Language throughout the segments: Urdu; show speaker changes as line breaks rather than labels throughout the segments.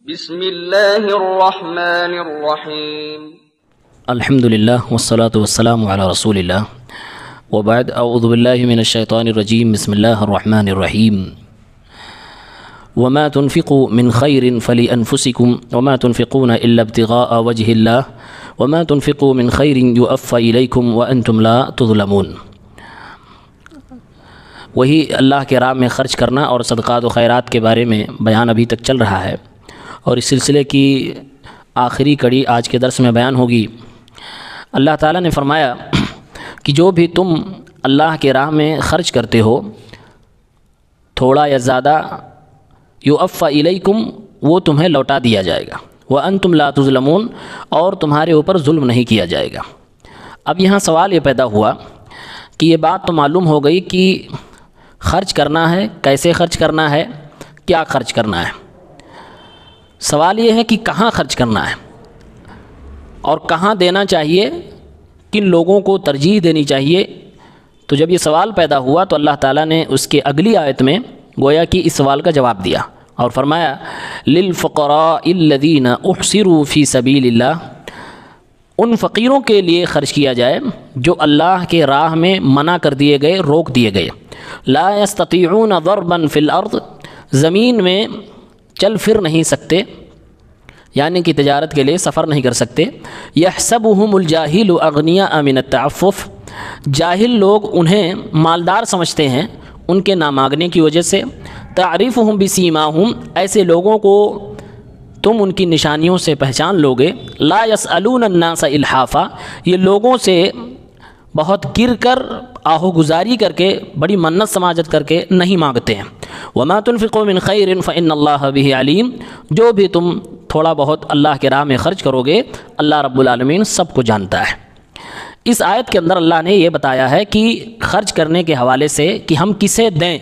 بسم اللہ الرحمن الرحیم
الحمدللہ والصلاة والسلام علی رسول اللہ وبعد اعوذ باللہ من الشیطان الرجیم بسم اللہ الرحمن الرحیم وما تنفقوا من خیر فلانفسکم وما تنفقون الا ابتغاء وجہ اللہ وما تنفقوا من خیر یوفى الیکم وانتم لا تظلمون۔ وہی اللہ کے راہ میں خرچ کرنا اور صدقات و خیرات کے بارے میں بیان ابھی تک چل رہا ہے، اور اس سلسلے کی آخری کڑی آج کے درس میں بیان ہوگی۔ اللہ تعالیٰ نے فرمایا کہ جو بھی تم اللہ کے راہ میں خرچ کرتے ہو، تھوڑا یا زیادہ، یوفى الیکم، وہ تمہیں لوٹا دیا جائے گا، وانتم لا تظلمون، اور تمہارے اوپر ظلم نہیں کیا جائے گا۔ اب یہاں سوال یہ پیدا ہوا کہ یہ بات تو معلوم ہو گئی کہ خرچ کرنا ہے، کیسے خرچ کرنا ہے، کیا خرچ کرنا ہے۔ سوال یہ ہے کہ کہاں خرچ کرنا ہے اور کہاں دینا چاہیے، کن لوگوں کو ترجیح دینی چاہیے۔ تو جب یہ سوال پیدا ہوا تو اللہ تعالیٰ نے اس کے اگلی آیت میں گویا کہ اس سوال کا جواب دیا اور فرمایا للفقراء الذین احصروا فی سبیل اللہ، ان فقیروں کے لیے خرچ کیا جائے جو اللہ کے راہ میں منع کر دیے گئے، روک دیے گئے، لا یستطیعون ضربا فی الارض، زمین میں چل پھر نہیں سکتے، یعنی کہ تجارت کے لیے سفر نہیں کر سکتے۔ یحسبهم الجاہل اغنیاء من التعفف، جاہل لوگ انہیں مالدار سمجھتے ہیں ان کے نہ مانگنے کی وجہ سے۔ تعریفهم بسیماہم، ایسے لوگوں کو تم ان کی نشانیوں سے پہچان لوگے۔ لا یسألون الناس الحافا، یہ لوگوں سے بہت گر کر، آہو گزاری کر کے، بڑی منت سماجت کر کے نہیں مانگتے ہیں۔ وما تنفقوا من خیر فإن اللہ بہ علیم، جو بھی تم تھوڑا بہت اللہ کے راہ میں خرچ کرو گے، اللہ رب العالمین سب کو جانتا ہے۔ اس آیت کے اندر اللہ نے یہ بتایا ہے کہ خرچ کرنے کے حوالے سے کہ ہم کسے دیں،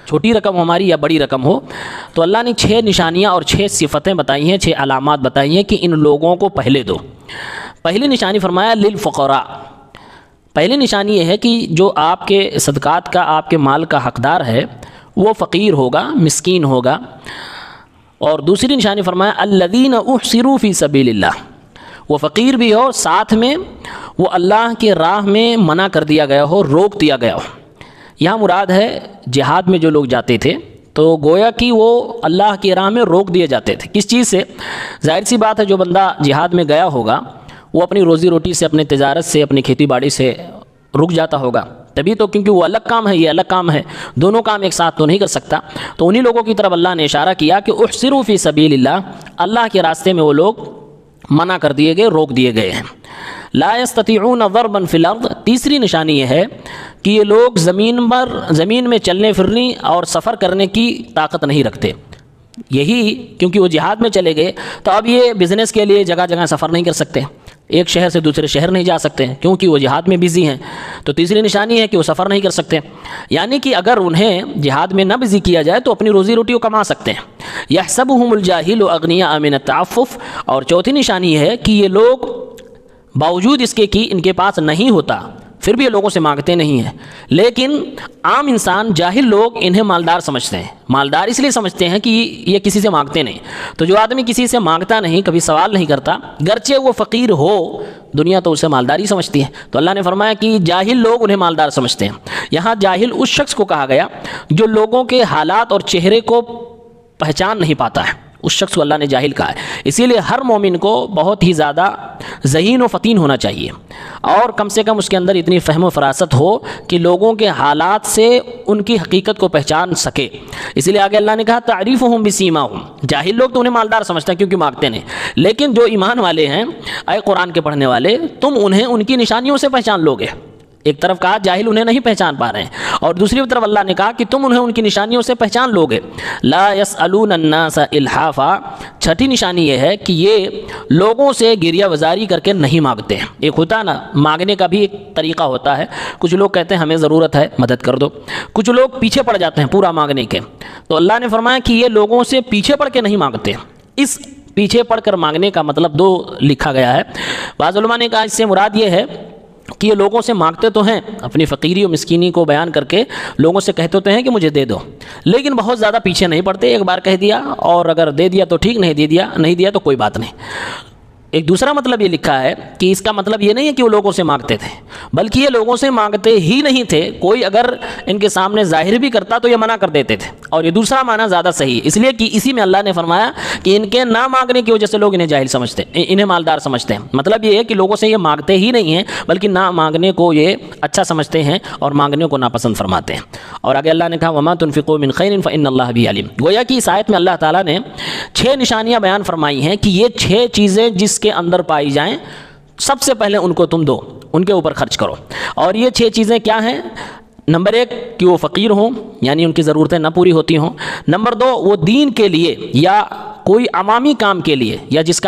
چھوٹی رقم ہماری یا بڑی رقم ہو، تو اللہ نے 6 نشانیاں اور 6 صفتیں بتائی ہیں، 6 علامات بتائی ہیں کہ ان لوگوں کو پہلے دو۔ پہلی نشانی فرمایا للفقراء، پہلی نشانی یہ ہے کہ جو آپ کے صدقات کا، آپ کے مال کا حقدار ہے وہ فقیر ہوگا، مسکین ہوگا۔ اور دوسری نشانی فرمایا الذین احصروا فی سبیل اللہ، وہ فقیر بھی ہو، ساتھ میں وہ اللہ کے راہ میں منع کر دیا گیا ہو، روک دیا گیا ہو۔ یہاں مراد ہے جہاد میں جو لوگ جاتے تھے تو گویا کہ وہ اللہ کی راہ میں روک دیے جاتے تھے۔ کس چیز سے؟ ظاہر سی بات ہے جو بندہ جہاد میں گیا ہوگا وہ اپنی روزی روٹی سے، اپنے تجارت سے، اپنی کھیتی باڑی سے رک جاتا ہوگا، تبھی تو، کیونکہ وہ الگ کام ہے، یہ الگ کام ہے، دونوں کام ایک ساتھ تو نہیں کر سکتا۔ تو انہی لوگوں کی طرف اللہ نے اشارہ کیا کہ احصروا فی سبیل اللہ، اللہ کے راستے میں وہ لوگ منع کر دیے گئے، روک دیے گئے ہیں۔ لا یستطیعون ضربا فی الارض، تیسری نشانی یہ ہے کہ یہ لوگ زمین میں چلنے پھرنے اور سفر کرنے کی طاقت نہیں رکھتے۔ یہی کیونکہ وہ جہاد میں چلے گئے تو اب یہ بزنس کے لیے جگہ جگہ سفر نہیں کر سکتے، ایک شہر سے دوسرے شہر نہیں جا سکتے کیونکہ وہ جہاد میں بزی ہیں۔ تو تیسری نشانی ہے کہ وہ سفر نہیں کر سکتے، یعنی کہ اگر انہیں جہاد میں نہ بزی کیا جائے تو اپنی روزی روٹی کو کما سکتے ہیں۔ یحسبهم الجاہل اغنیاء من التعفف، اور چوتھی نشانی ہے کہ یہ لوگ باوجود اس کے کہ ان کے پاس نہیں ہوتا پھر بھی یہ لوگوں سے مانگتے نہیں ہیں، لیکن عام انسان، جاہل لوگ انہیں مالدار سمجھتے ہیں۔ مالدار اس لیے سمجھتے ہیں کہ یہ کسی سے مانگتے نہیں۔ تو جو آدمی کسی سے مانگتا نہیں، کبھی سوال نہیں کرتا، گرچہ وہ فقیر ہو، دنیا تو اسے مالداری سمجھتی ہے۔ تو اللہ نے فرمایا کہ جاہل لوگ انہیں مالدار سمجھتے ہیں۔ یہاں جاہل اس شخص کو کہا گیا جو لوگوں کے حالات اور چہرے کو پہچان نہیں پاتا ہے، اس شخص کو اللہ نے جاہل کہا ہے۔ اسی لیے ہر مومن کو بہت ہی زیادہ ذہین و فطین ہونا چاہیے، اور کم سے کم اس کے اندر اتنی فہم و فراست ہو کہ لوگوں کے حالات سے ان کی حقیقت کو پہچان سکے۔ اسی لیے آگے اللہ نے کہا تعریفهم بسیماہم، جاہل لوگ تو انہیں مالدار سمجھتے ہیں کیونکہ مانگتے نہیں، لیکن جو ایمان والے ہیں، اے قرآن کے پڑھنے والے، تم انہیں ان کی نشانیوں سے پہچان لوگے۔ ایک طرف کہا جاہل انہیں نہیں پہچان پا رہے ہیں، اور دوسری طرف اللہ نے کہا کہ تم انہیں ان کی نشانیوں سے پہچان لوگے۔ لا یسألون الناس الحافا، چھٹی نشانی یہ ہے کہ یہ لوگوں سے گریہ وزاری کر کے نہیں مانگتے ہیں۔ ایک ہوتا ہے نا، مانگنے کا بھی ایک طریقہ ہوتا ہے، کچھ لوگ کہتے ہیں ہمیں ضرورت ہے، مدد کر دو، کچھ لوگ پیچھے پڑ جاتے ہیں پورا مانگنے کے۔ تو اللہ نے فرمایا کہ یہ لوگوں سے پیچھے پڑ کے نہیں مانگتے۔ اس پیچھے پڑ کر مانگنے کا مطلب 2 لکھا گیا ہے۔ بعض علماء نے کہا اس سے مراد یہ ہے کہ یہ لوگوں سے مانگتے تو ہیں، اپنی فقیری و مسکینی کو بیان کر کے لوگوں سے کہتے تو ہیں کہ مجھے دے دو، لیکن بہت زیادہ پیچھے نہیں پڑتے، ایک بار کہہ دیا اور اگر دے دیا تو ٹھیک، نہیں دیا تو کوئی بات نہیں۔ ایک دوسرا مطلب یہ لکھا ہے کہ اس کا مطلب یہ نہیں ہے کہ وہ لوگوں سے مانگتے تھے، بلکہ یہ لوگوں سے مانگتے ہی نہیں تھے، کوئی اگر ان کے سامنے ظاہر بھی کرتا تو یہ منع کر دیتے تھے، اور یہ دوسرا معنی زیادہ صحیح ہے، اس لیے کہ اسی میں اللہ نے فرمایا کہ ان کے نہ مانگنے کی وجہ سے لوگ انہیں جاہل سمجھتے ہیں، انہیں مالدار سمجھتے ہیں۔ مطلب یہ ہے کہ لوگوں سے یہ مانگتے ہی نہیں ہیں، بلکہ نہ مانگنے کو یہ اچھا سمجھتے ہیں اور مانگنے کو ناپسند فرماتے ہیں۔ اور آگے اللہ نے کہا وما تنفقوا من خیر فإن اللہ به علیم، گویا کہ اس آیت میں اللہ تعالیٰ نے 6 نشانیاں بیان فرمائی ہیں کہ یہ 6 چیزیں جس کے اندر پائی جائیں سب سے پہلے ان کو تم دو، ان کے اوپر خرچ کرو۔ اور یہ 6 چیزیں کیا ہیں؟ نمبر 1 کہ وہ فقیر ہوں، یعنی ان کی ضرورتیں نہ پوری ہوتی ہوں۔ نمبر 2 وہ دین کے لیے یا کوئی عوامی کام کے لیے یا جس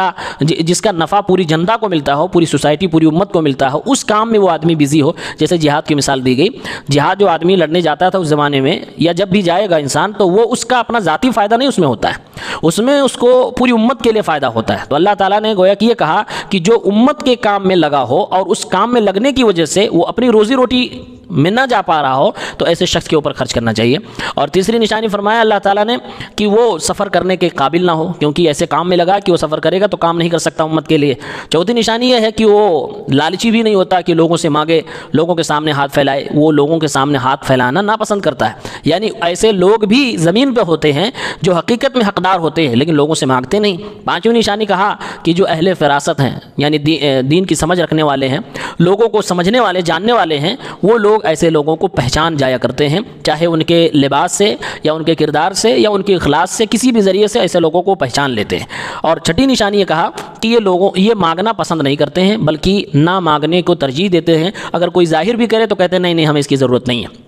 کا نفع پوری جنتا کو ملتا ہو، پوری سوسائٹی پوری امت کو ملتا ہو، اس کام میں وہ آدمی بزی ہو۔ جیسے جہاد کی مثال دی گئی، جہاد جو آدمی لڑنے جاتا تھا اس زمانے میں یا جب بھی جائے گا انسان، تو وہ اس کا اپنا ذاتی فائدہ نہیں اس میں ہوتا ہے، اس میں اس کو پوری امت کے لیے فائدہ ہوتا ہے۔ تو اللہ تعالیٰ نے گویا کہ یہ کہا کہ جو امت کے کام میں لگا ہو اور اس کام میں لگنے کی وجہ سے وہ اپنی روزی روٹی میں نہ جا پا رہا ہو تو ایسے شخص کے اوپر خرچ کرنا چاہیے۔ اور تیسری نشانی فرمایا اللہ تعالیٰ نے کہ وہ سفر کرنے کے قابل نہ ہو، کیونکہ ایسے کام میں لگا کہ وہ سفر کرے گا تو کام نہیں کر سکتا امت کے لیے۔ چوتھی نشانی یہ ہے کہ وہ لالچی بھی نہیں ہوتا کہ لوگوں سے مانگے، لوگوں کے سامنے ہاتھ پھیلائے، وہ لوگوں کے سامنے ہاتھ پھیلانا ناپسند کرتا ہے۔ یعنی ایسے لوگ بھی زمین پہ ہوتے ہیں جو حقیقت میں حقدار ہوتے ہیں لیکن لوگوں سے مانگتے نہیں۔ پانچویں نشانی کہا کہ جو اہل فراست ہیں، یعنی دین کی سمجھ رکھنے والے ہیں، لوگوں کو سمجھنے والے، جاننے والے ہیں، وہ لوگ ایسے لوگوں کو پہچان جایا کرتے ہیں، چاہے ان کے لباس سے یا ان کے کردار سے یا ان کے اخلاص سے، کسی بھی ذریعے سے ایسے لوگوں کو پہچان لیتے ہیں۔ اور چھٹی نشانی یہ کہا کہ یہ مانگنا پسند نہیں کرتے ہیں بلکہ نہ مانگنے کو ترجیح دیتے ہیں۔ اگر کوئی ظاہر بھی کرے تو کہتے ہیں نہیں ہمیں اس کی ضرورت نہیں ہے۔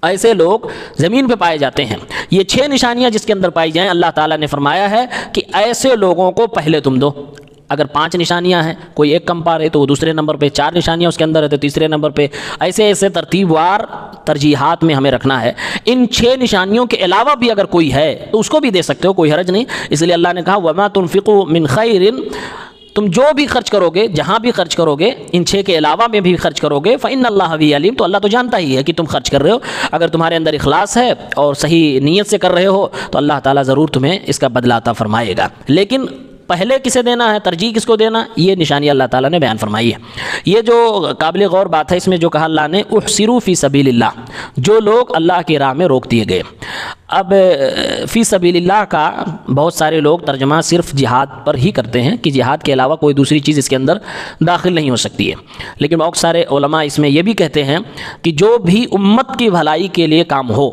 ایسے لوگ زمین پہ پائے جاتے ہیں۔ یہ 6 نشانیاں جس کے اندر پائی جائیں، اللہ تعالیٰ نے فرمایا ہے کہ ایسے لوگوں کو پہلے تم دو۔ اگر 5 نشانیاں ہیں، کوئی ایک کم پا رہے تو وہ دوسرے نمبر پہ، 4 نشانیاں اس کے اندر ہے تو تیسرے نمبر پہ، ایسے ترتیب وار ترجیحات میں ہمیں رکھنا ہے۔ ان 6 نشانیوں کے علاوہ بھی اگر کوئی ہے تو اس کو بھی دے سکتے ہو، کوئی حرج نہیں۔ اس لیے اللہ نے کہا وما تنفقوا من خیر، تم جو بھی خرچ کرو گے، جہاں بھی خرچ کرو گے، ان 6 کے علاوہ میں بھی خرچ کرو گے، فإن اللہ به علیم، تو اللہ تو جانتا ہی ہے کہ تم خرچ کر رہے ہو۔ اگر تمہارے اندر اخلاص ہے اور صحیح نیت سے کر رہے ہو تو اللہ تعالیٰ ضرور تمہیں اس کا بدلہ عطا فرمائے گا۔ لیکن پہلے کسے دینا ہے، ترجیح کس کو دینا، یہ نشانی اللہ تعالیٰ نے بیان فرمائی ہے۔ یہ جو قابل غور بات ہے، اس میں جو کہا اللہ نے احصروا فی سبیل اللہ، جو لوگ اللہ کی راہ میں روک دیے گئے۔ اب فی سبیل اللہ کا بہت سارے لوگ ترجمہ صرف جہاد پر ہی کرتے ہیں کہ جہاد کے علاوہ کوئی دوسری چیز اس کے اندر داخل نہیں ہو سکتی ہے، لیکن بہت سارے علماء اس میں یہ بھی کہتے ہیں کہ جو بھی امت کی بھلائی کے لیے کام ہو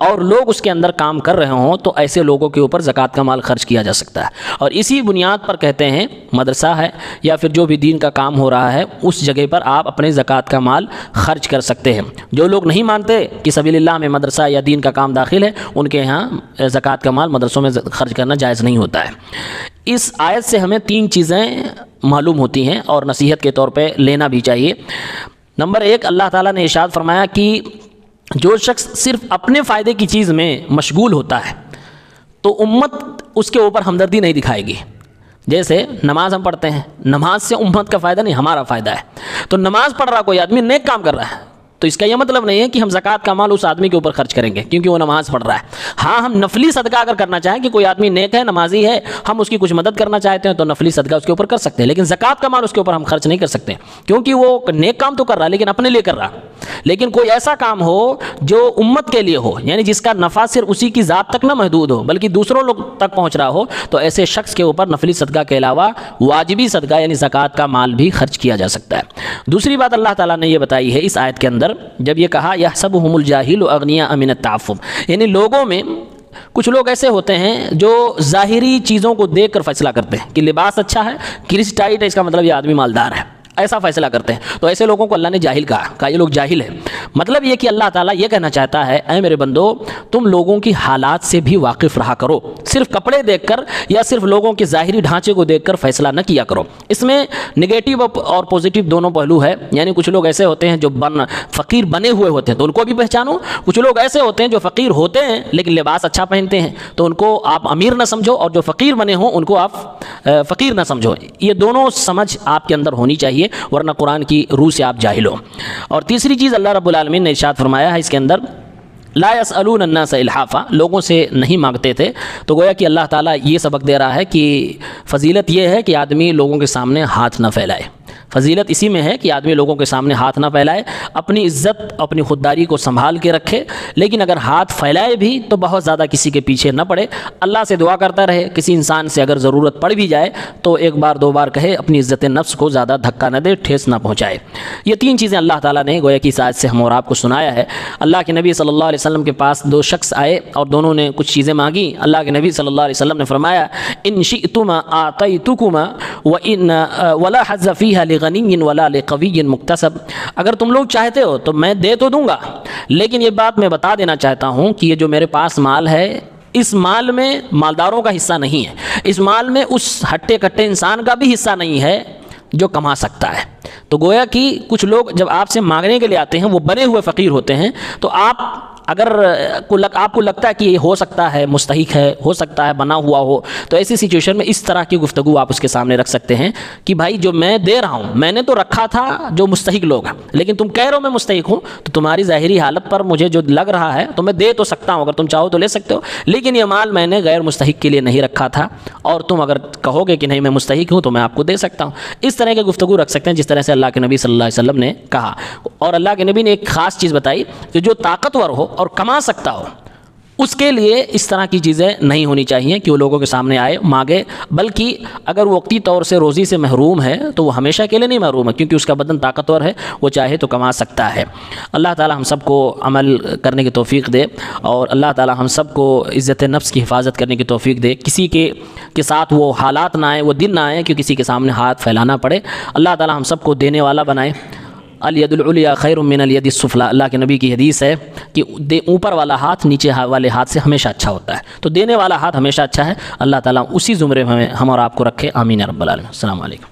اور لوگ اس کے اندر کام کر رہے ہوں تو ایسے لوگوں کے اوپر زکوٰۃ کا مال خرچ کیا جا سکتا ہے۔ اور اسی بنیاد پر کہتے ہیں مدرسہ ہے یا پھر جو بھی دین کا کام ہو رہا ہے اس جگہ پر آپ اپنے زکوٰۃ کا مال خرچ کر سکتے ہیں۔ جو لوگ نہیں مانتے کہ سبیل اللہ میں مدرسہ یا دین کا کام داخل ہے، ان کے یہاں زکوٰۃ کا مال مدرسوں میں خرچ کرنا جائز نہیں ہوتا ہے۔ اس آیت سے ہمیں 3 چیزیں معلوم ہوتی ہیں اور نصیحت کے طور پہ لینا بھی چاہیے۔ نمبر 1، اللہ تعالیٰ نے ارشاد فرمایا کہ جو شخص صرف اپنے فائدے کی چیز میں مشغول ہوتا ہے تو امت اس کے اوپر ہمدردی نہیں دکھائے گی۔ جیسے نماز ہم پڑھتے ہیں، نماز سے امت کا فائدہ نہیں، ہمارا فائدہ ہے۔ تو نماز پڑھ رہا کوئی آدمی نیک کام کر رہا ہے تو اس کا یہ مطلب نہیں ہے کہ ہم زکوٰۃ کا مال اس آدمی کے اوپر خرچ کریں گے کیونکہ وہ نماز پڑھ رہا ہے۔ ہاں، ہم نفلی صدقہ اگر کرنا چاہیں کہ کوئی آدمی نیک ہے، نمازی ہے، ہم اس کی کچھ مدد کرنا چاہتے ہیں تو نفلی صدقہ اس کے اوپر کر سکتے ہیں، لیکن زکوٰۃ کا مال اس کے اوپر ہم خرچ نہیں کر سکتے کیونکہ وہ نیک کام تو کر رہا ہے لیکن اپنے لیے کر رہا۔ لیکن کوئی ایسا کام ہو جو امت کے لیے ہو، یعنی جس کا نفع صرف اسی کی ذات تک نہ محدود ہو بلکہ دوسروں لوگ تک پہنچ رہا ہو، تو ایسے شخص کے اوپر نفلی صدقہ کے علاوہ واجبی صدقہ یعنی زکوٰۃ کا مال بھی خرچ کیا جا سکتا ہے۔ دوسری بات اللہ تعالیٰ نے یہ بتائی ہے اس آیت کے اندر، جب یہ کہا یحسبهم الجاہل اغنیاء من التعفف، یعنی لوگوں میں کچھ لوگ ایسے ہوتے ہیں جو ظاہری چیزوں کو دیکھ کر فیصلہ کرتے ہیں کہ لباس اچھا ہے، کرس ٹائٹ ہے، اس کا مطلب یہ آدمی مالدار ہے، ایسا فیصلہ کرتے ہیں۔ تو ایسے لوگوں کو اللہ نے جاہل کہا یہ لوگ جاہل ہیں۔ مطلب یہ کہ اللہ تعالیٰ یہ کہنا چاہتا ہے اے میرے بندو، تم لوگوں کی حالات سے بھی واقف رہا کرو، صرف کپڑے دیکھ کر یا صرف لوگوں کے ظاہری ڈھانچے کو دیکھ کر فیصلہ نہ کیا کرو۔ اس میں نگیٹو اور پازیٹیو دونوں پہلو ہے، یعنی کچھ لوگ ایسے ہوتے ہیں جو فقیر بنے ہوئے ہوتے ہیں تو ان کو بھی پہچانو، کچھ لوگ ایسے ہوتے ہیں جو فقیر ہوتے ہیں لیکن لباس اچھا پہنتے ہیں تو ان کو آپ امیر نہ سمجھو، اور جو فقیر بنے ہوں ان کو آپ فقیر نہ سمجھو۔ یہ دونوں سمجھ آپ کے اندر ہونی چاہیے ورنہ قرآن کی روح سے آپ جاہل ہو۔ اور تیسری چیز اللہ رب العالمین نے ارشاد فرمایا ہے اس کے اندر، لا يسألون الناس الحافا، لوگوں سے نہیں مانگتے تھے۔ تو گویا کہ اللہ تعالیٰ یہ سبق دے رہا ہے کہ فضیلت یہ ہے کہ آدمی لوگوں کے سامنے ہاتھ نہ پھیلائے۔ فضیلت اسی میں ہے کہ آدمی لوگوں کے سامنے ہاتھ نہ پھیلائے، اپنی عزت اپنی خودداری کو سنبھال کے رکھے، لیکن اگر ہاتھ پھیلائے بھی تو بہت زیادہ کسی کے پیچھے نہ پڑے، اللہ سے دعا کرتا رہے۔ کسی انسان سے اگر ضرورت پڑ بھی جائے تو ایک بار دو بار کہے، اپنی عزت نفس کو زیادہ دھکا نہ دے، ٹھیس نہ پہنچائے۔ یہ تین چیزیں اللہ تعالیٰ نے گویا کہ اس آیت سے ہم اور آپ کو سنایا ہے۔ اللہ کے نبی صلی اللہ علیہ وسلم کے پاس دو شخص آئے اور دونوں نے کچھ چیزیں مانگی۔ اللہ کے نبی صلی اللہ علیہ وسلم نے فرمایا، ان شئتما اعطیتکما ولا حظ فیہا لغنی ولا لقوی مکتسب، اگر تم لوگ چاہتے ہو تو میں دے تو دوں گا، لیکن یہ بات میں بتا دینا چاہتا ہوں کہ یہ جو میرے پاس مال ہے، اس مال میں مالداروں کا حصہ نہیں ہے، اس مال میں اس ہٹے کٹے انسان کا بھی حصہ نہیں ہے جو کما سکتا ہے۔ تو گویا کہ کچھ لوگ جب آپ سے مانگنے کے لیے آتے ہیں وہ بنے ہوئے فقیر ہوتے ہیں، تو آپ کو لگتا ہے کہ یہ ہو سکتا ہے مستحق ہے، ہو سکتا ہے بنا ہوا ہو، تو ایسی سچویشن میں اس طرح کی گفتگو آپ اس کے سامنے رکھ سکتے ہیں کہ بھائی جو میں دے رہا ہوں، میں نے تو رکھا تھا جو مستحق لوگ ہیں، لیکن تم کہہ رہے ہو میں مستحق ہوں، تو تمہاری ظاہری حالت پر مجھے جو لگ رہا ہے تو میں دے تو سکتا ہوں، اگر تم چاہو تو لے سکتے ہو، لیکن یہ مال میں نے غیر مستحق کے لیے نہیں رکھا تھا، اور تم اگر کہو گے کہ نہیں میں مستحق ہوں تو میں آپ کو دے سکتا ہوں۔ اس طرح کی گفتگو رکھ سکتے ہیں جس طرح سے اللہ کے نبی صلی اللہ علیہ وسلم نے کہا۔ اور اللہ کے نبی نے ایک خاص چیز بتائی کہ جو طاقتور ہو اور کما سکتا ہو اس کے لیے اس طرح کی چیزیں نہیں ہونی چاہیے کہ وہ لوگوں کے سامنے آئے مانگے، بلکہ اگر وہ وقتی طور سے روزی سے محروم ہے تو وہ ہمیشہ کے لیے نہیں محروم ہے، کیونکہ اس کا بدن طاقتور ہے، وہ چاہے تو کما سکتا ہے۔ اللہ تعالی ہم سب کو عمل کرنے کی توفیق دے، اور اللہ تعالی ہم سب کو عزت نفس کی حفاظت کرنے کی توفیق دے، کسی کے ساتھ وہ حالات نہ آئیں، وہ دن نہ آئیں کہ کسی کے سامنے ہاتھ پھیلانا پڑے۔ اللہ تعالی ہم سب کو دینے والا بنائے۔ الید العلیٰ خیر من الید السفلیٰ، اللہ کے نبی کی حدیث ہے کہ اوپر والا ہاتھ نیچے والے ہاتھ سے ہمیشہ اچھا ہوتا ہے، تو دینے والا ہاتھ ہمیشہ اچھا ہے۔ اللہ تعالیٰ اسی زمرے میں ہم اور آپ کو رکھے، آمین یا رب العالمین۔ السلام علیکم۔